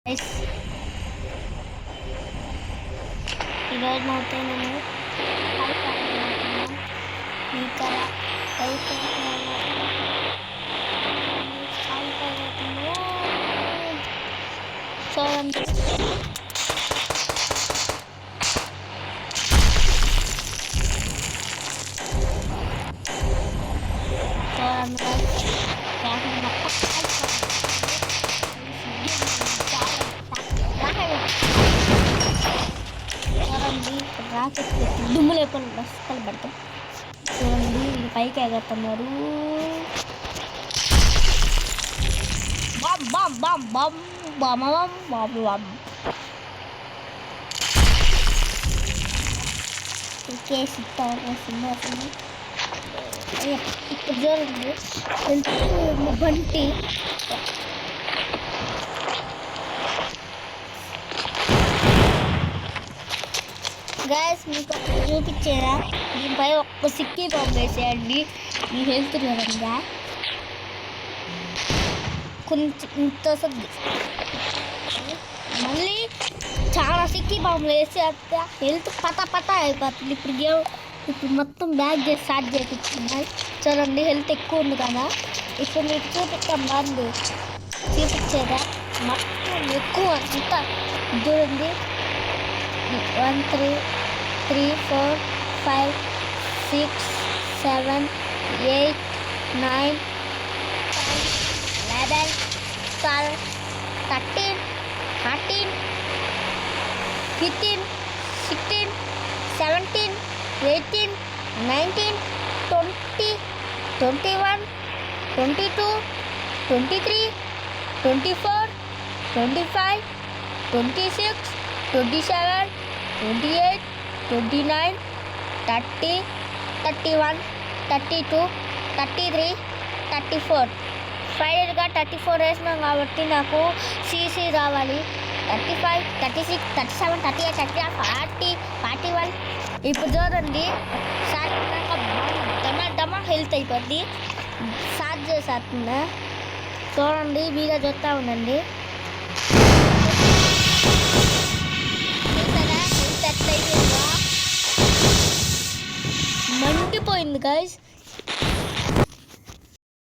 ఈరోజు అయితే నేను చూడండి రాకెట్ దుమ్ము లేకుండా బస్సులు పెడతాం. చూడండి వీళ్ళు పైకి ఎగురుతున్నారు. బామ్ బామ్ బామ్ బామ్ బామ్ బామ్ బామ్ కేసు ఇప్పుడు చూడండి బంటి గ్యాస్ మీకు చూపించేదా దీనిపై ఒక్క సిక్కీ బాంబు వేసేయండి. మీ హెల్త్ కదంగా కొంచెం ఇంత మళ్ళీ చాలా సిక్కీ బాంబులు వేసి అంత హెల్త్ పత అయిపోతుంది. ఇప్పుడు మొత్తం బ్యాగ్ చేసి స్టార్ట్ చేయించింది. చూడండి హెల్త్ ఎక్కువ ఉంది కదా. ఇప్పుడు మీకు చూపిస్తాం బండి చూపించేదా మొత్తం ఎక్కువ అంతా చూడండి 1 3 3 4 5 6 7 8 9 10 11 12 13 14 15 16 17 18 19 20 21 22 23 24 25 26 27 28 29 30 31 32 33 34 ఫైనల్గా 34 వేసినాం కాబట్టి నాకు సీసీ రావాలి. 35 36 37 38 39 40 41 ఇప్పుడు చూడండి స్టార్ట్ డమా హెల్త్ అయిపోద్ది. స్టార్ట్ చేసేస్తుందా చూడండి మీరే చూస్తూ ఉండండి. మండిపోయింది గైస్.